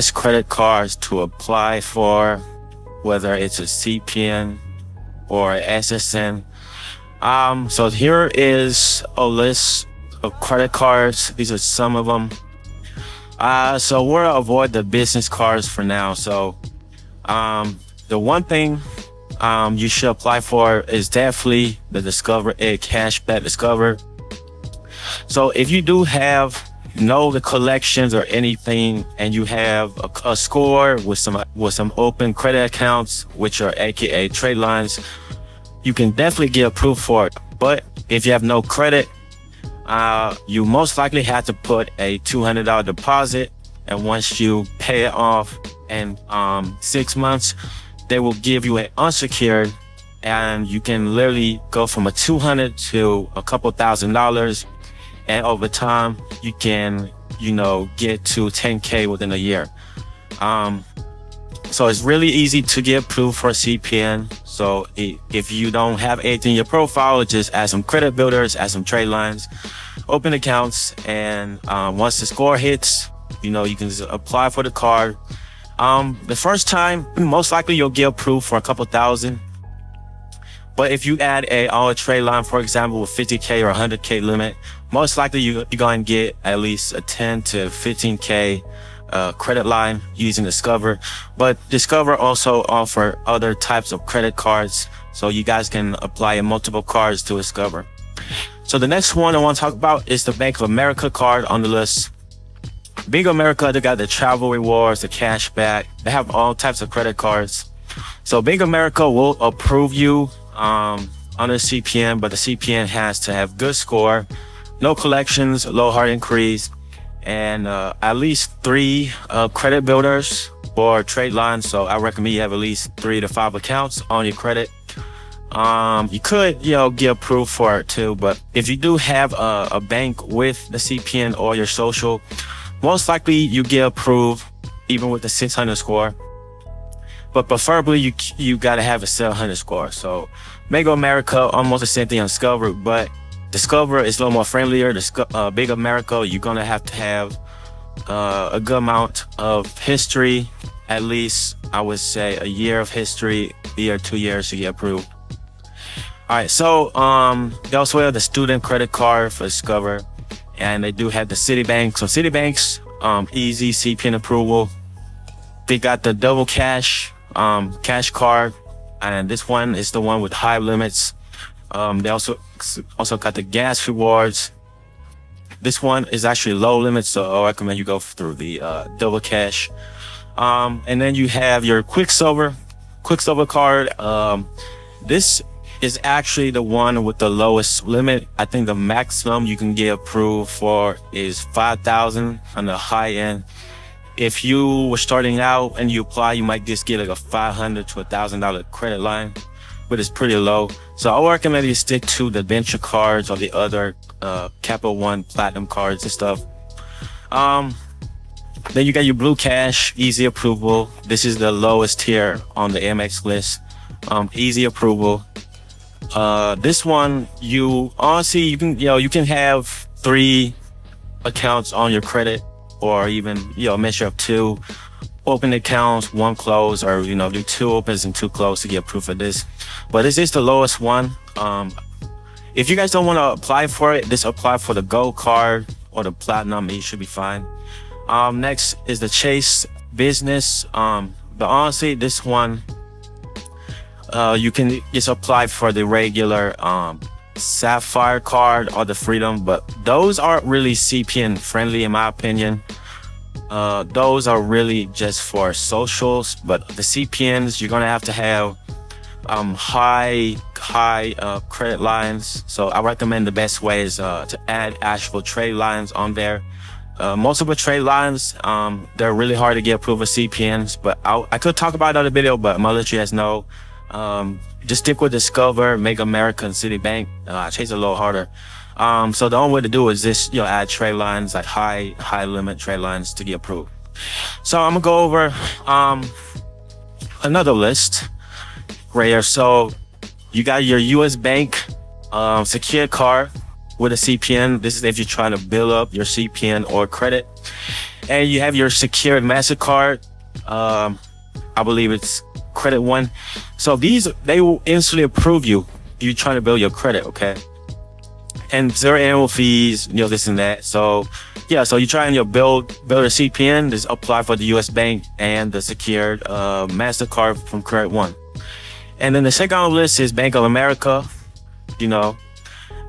best credit cards to apply for, whether it's a CPN or SSN. So here is a list of credit cards. These are some of them. So we'll avoid the business cards for now. So the one thing you should apply for is definitely the Discover Ed Cashback Discover. So if you do have the collections or anything, and you have a score with some open credit accounts, which are aka trade lines, you can definitely get approved for it. But if you have no credit, you most likely have to put a $200 deposit, and once you pay it off in 6 months, they will give you an unsecured, and you can literally go from a $200 to a couple $1,000, and over time you can get to 10K within a year. So it's really easy to get approved for CPN. So if you don't have anything in your profile, just add some credit builders, add some trade lines, open accounts, and once the score hits, you can just apply for the card. The first time, most likely you'll get approved for a couple thousand. But if you add a trade line, for example, with 50K or 100K limit, most likely you're going to get at least a 10 to 15K credit line using Discover. But Discover also offer other types of credit cards, so you guys can apply multiple cards to Discover. So the next one I want to talk about is the Bank of America card on the list. Bank of America, they got the travel rewards, the cash back. They have all types of credit cards. So Bank of America will approve you under CPN, but the CPN has to have good score, no collections, low hard increase, and at least 3 credit builders or trade lines. So I recommend you have at least 3 to 5 accounts on your credit. You could get approved for it too, but if you do have a bank with the CPN or your social, most likely you get approved even with the 600 score. But preferably you gotta have a 700 score. So Bank of America, almost the same thing on Discover, but Discover is a little more friendlier. Bank of America, you're gonna have to have a good amount of history, at least I would say a year of history, a year, 2 years to get approved. All right, so they also have the student credit card for Discover, and they do have the Citibank. So Citibank's easy CPN approval. They got the double cash card, and this one is the one with high limits. They also got the gas rewards. This one is actually low limits, so I recommend you go through the double cash. And then you have your Quicksilver card. This is actually the one with the lowest limit. I think the maximum you can get approved for is 5,000 on the high end. If you were starting out and you apply, you might just get like a $500 to $1,000 credit line, but it's pretty low. So I recommend you stick to the venture cards or the other Capital One Platinum cards and stuff. Then you got your Blue Cash, easy approval. This is the lowest tier on the MX list. Easy approval. This one, you can have 3 accounts on your credit, or even a measure of 2 open accounts, 1 close, or do 2 opens and 2 close to get approved for this. But this is the lowest one. If you guys don't want to apply for it, just apply for the gold card or the platinum, and you should be fine. Next is the Chase Business. But honestly, this one, you can just apply for the regular Sapphire card or the Freedom, but those aren't really CPN friendly in my opinion. Those are really just for socials, but the CPNs, you're gonna have to have high credit lines. So I recommend the best way is to add actual trade lines on there. Multiple trade lines, they're really hard to get approved with CPNs, but I could talk about it in another video, but I'm gonna let you guys know. Just stick with Discover, Make America, and Citibank. Chase a little harder. So the only way to do is just add trade lines, like high limit trade lines to get approved. So I'm gonna go over another list right here. So you got your US Bank secured card with a CPN. This is if you're trying to build up your CPN or credit. and you have your secured MasterCard. I believe it's Credit One. So they will instantly approve you if you're trying to build your credit, okay? And zero annual fees, this and that. So yeah, so you're trying to build a CPN, just apply for the US Bank and the secured MasterCard from Credit One. And then the second on the list is Bank of America.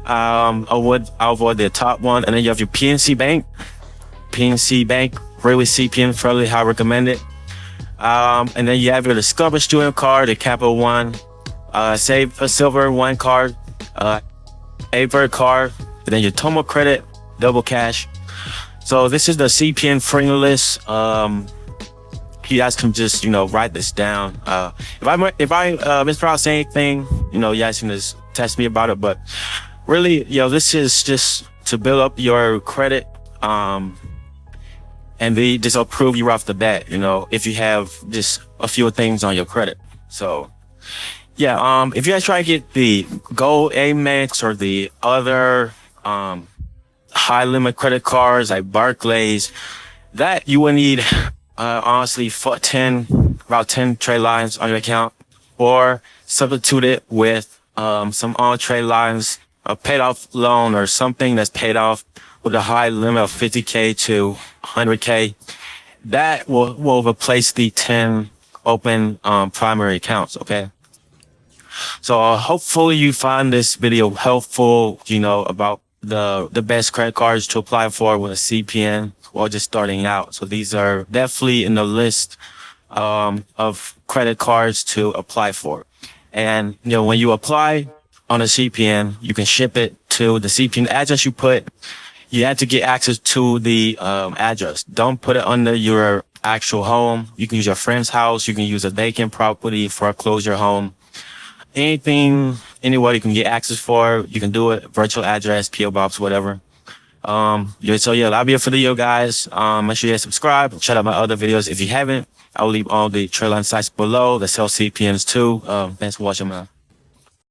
I'll avoid the top one. And then you have your PNC Bank. PNC Bank, really CPN friendly, highly recommended. And then you have your Discover Student Card, the Capital One, Save a Silver One card, Avert card, and then your Tomo Credit, Double Cash. So this is the CPN friendly list. You guys can just write this down. If I mispronounce anything, you guys can just text me about it. But really, this is just to build up your credit, and they just approve you off the bat. If you have just a few things on your credit. So yeah, if you guys try to get the Gold Amex or the other high limit credit cards like Barclays, that you will need honestly about 10 trade lines on your account, or substitute it with some on trade lines, a paid off loan or something that's paid off with a high limit of 50K to 100K. That will replace the 10 open primary accounts. Okay. So hopefully you find this video helpful, about the best credit cards to apply for with a CPN or just starting out. So these are definitely in the list of credit cards to apply for. And when you apply on a CPN, you can ship it to the CPN address you put. You have to get access to the address. Don't put it under your actual home. You can use your friend's house. You can use a vacant property, foreclose your home. Anything, anywhere you can get access for, you can do it. Virtual address, PO Box, whatever. So yeah, that'll be it for the video, guys. Make sure you guys subscribe. Check out my other videos if you haven't. I'll leave all the trade line sites below that sell CPNs too. Thanks for watching, man.